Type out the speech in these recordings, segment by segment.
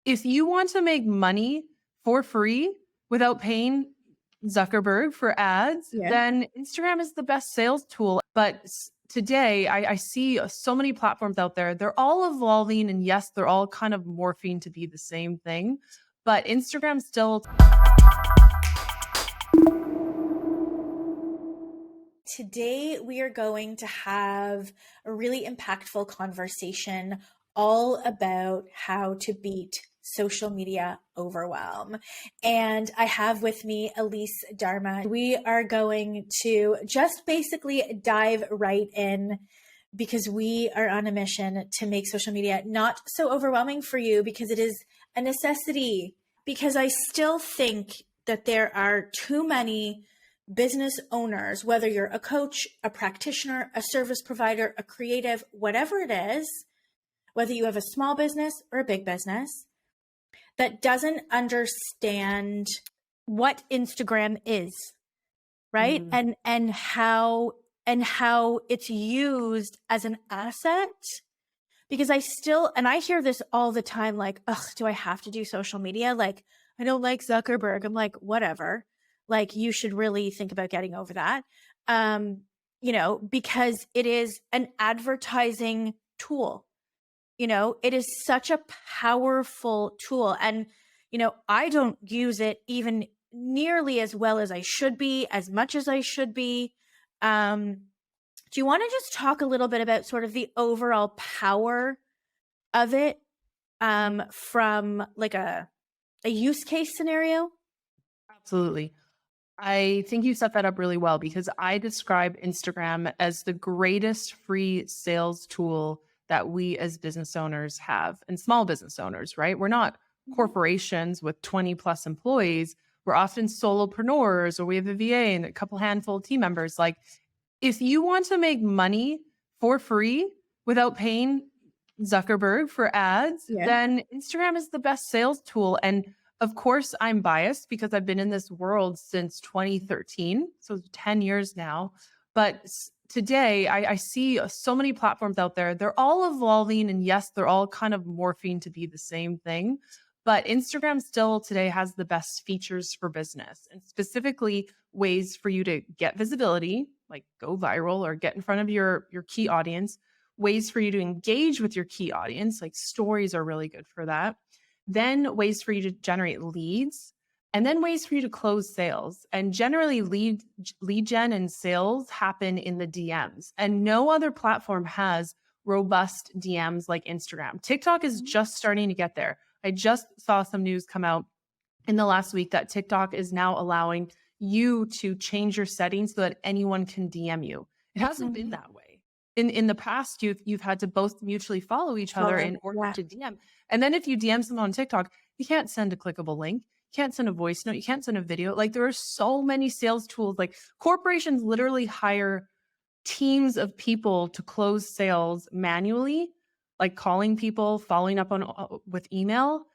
if you want to make money for free without paying Zuckerberg for ads, Yeah. then Instagram is the best sales tool. But today, I see so many platforms out there. They're all evolving, and yes, they're all kind of morphing to be the same thing. But Instagram still. Today, we are going to have a really impactful conversation all about how to beat social media overwhelm. And I have with me ELISE Dharma. We are going to just basically dive right in because we are on a mission to make social media not so overwhelming for you, because it is a necessity. Because I still think that there are too many business owners, whether you're a coach, a practitioner, a service provider, a creative, whatever it is, whether you have a small business or a big business, that doesn't understand what Instagram is, right? And how it's used as an asset. Because I hear this all the time, like, ugh, do I have to do social media? Like, I don't like Zuckerberg. I'm like, whatever. Like, you should really think about getting over that. Because it is an advertising tool. It is such a powerful tool. And, I don't use it even nearly as well as I should be, as much as I should be. Do you want to just talk a little bit about sort of the overall power of it from like a use case scenario? Absolutely. I think you set that up really well, because I describe Instagram as the greatest free sales tool that we as business owners have, and small business owners, right? We're not corporations with 20 plus employees. We're often solopreneurs, or we have a VA and a couple handful of team members. Like, if you want to make money for free without paying Zuckerberg for ads, Yeah. then Instagram is the best sales tool. And of course, I'm biased because I've been in this world since 2013, so 10 years now. But today, I see so many platforms out there. They're all evolving, and yes, they're all kind of morphing to be the same thing. But Instagram still today has the best features for business, and specifically ways for you to get visibility, like go viral or get in front of your key audience, ways for you to engage with your key audience, like stories are really good for that. Then ways for you to generate leads, and then ways for you to close sales. And generally lead gen and sales happen in the DMs, and no other platform has robust DMs like Instagram. TikTok is just starting to get there. I just saw some news come out in the last week that TikTok is now allowing you to change your settings so that anyone can DM you. It hasn't been that way. In the past, you've had to both mutually follow each other in order to DM. And then if you DM someone on TikTok, you can't send a clickable link. You can't send a voice note. You can't send a video. Like, there are so many sales tools. Like, corporations literally hire teams of people to close sales manually, like calling people, following up on with email.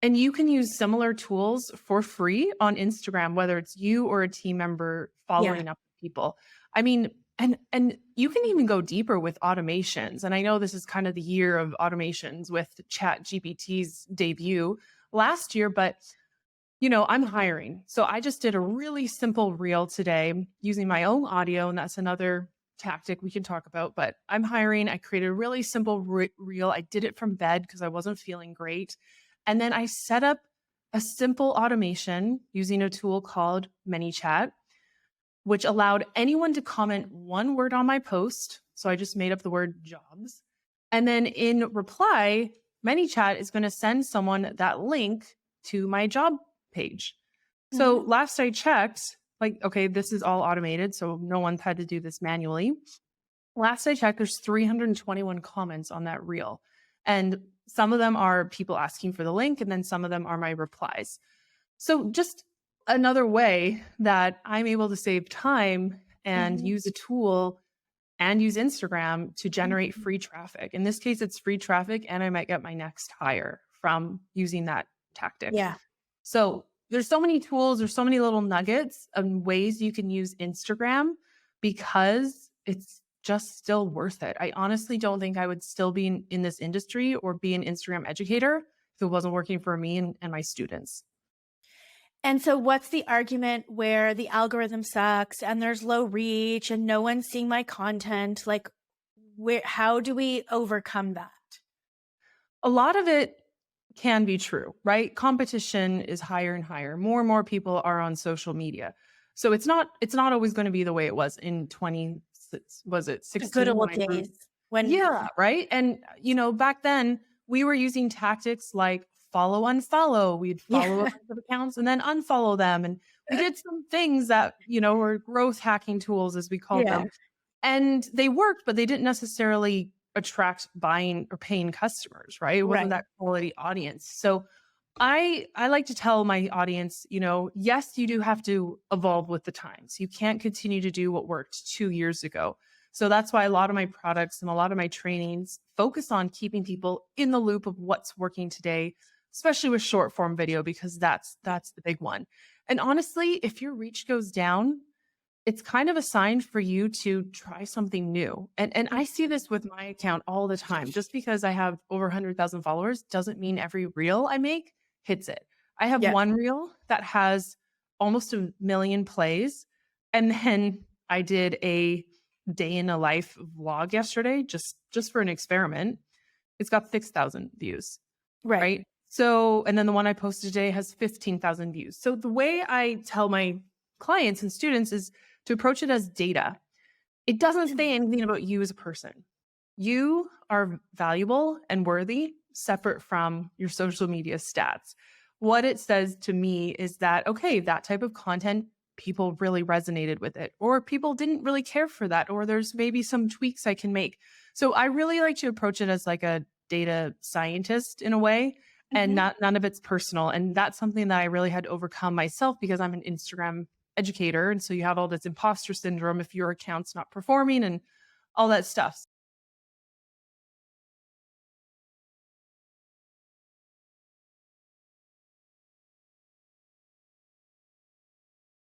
And you can use similar tools for free on Instagram, whether it's you or a team member following up with people. I mean, and you can even go deeper with automations. And I know this is kind of the year of automations with ChatGPT's debut last year, but I'm hiring. So I just did a really simple reel today using my own audio, and that's another tactic we can talk about. But I'm hiring. I created a really simple reel. I did it from bed because I wasn't feeling great. And then I set up a simple automation using a tool called ManyChat, which allowed anyone to comment one word on my post. So I just made up the word jobs. And then in reply, ManyChat is going to send someone that link to my job page. So last I checked, like, okay, this is all automated, so no one's had to do this manually. Last I checked, there's 321 comments on that reel. And some of them are people asking for the link, and then some of them are my replies. So just another way that I'm able to save time and use a tool and use Instagram to generate free traffic. In this case, it's free traffic, and I might get my next hire from using that tactic. Yeah. So there's so many tools, there's so many little nuggets and ways you can use Instagram, because it's just still worth it. I honestly don't think I would still be in this industry or be an Instagram educator if it wasn't working for me and my students. And so what's the argument where the algorithm sucks and there's low reach and no one's seeing my content? Like, where how do we overcome that? A lot of it can be true, right? Competition is higher and higher. More and more people are on social media. So it's not always going to be the way it was in 20 was it The good 16 when old I grew. days when Yeah, right? And back then we were using tactics like follow unfollow. We'd follow a yeah. bunch of accounts and then unfollow them, and we did some things that, were growth hacking tools as we called Yeah, them. And they worked, but they didn't necessarily attract buying or paying customers, right? It wasn't right. that quality audience. So I like to tell my audience, yes, you do have to evolve with the times. You can't continue to do what worked 2 years ago. So that's why a lot of my products and a lot of my trainings focus on keeping people in the loop of what's working today, especially with short form video because that's the big one. And honestly, if your reach goes down, it's kind of a sign for you to try something new. And I see this with my account all the time. Just because I have over 100,000 followers doesn't mean every reel I make hits it. I have Yeah, one reel that has almost a million plays. And then I did a day in a life vlog yesterday just for an experiment. It's got 6,000 views. right. Right? So and then the one I posted today has 15,000 views. So the way I tell my clients and students is to approach it as data. It doesn't say anything about you as a person. You are valuable and worthy separate from your social media stats. What it says to me is that, okay, that type of content, people really resonated with it, or people didn't really care for that, or there's maybe some tweaks I can make. So I really like to approach it as like a data scientist in a way, and Mhm. none of it's personal. And that's something that I really had to overcome myself because I'm an Instagram educator. And so you have all this imposter syndrome if your account's not performing and all that stuff.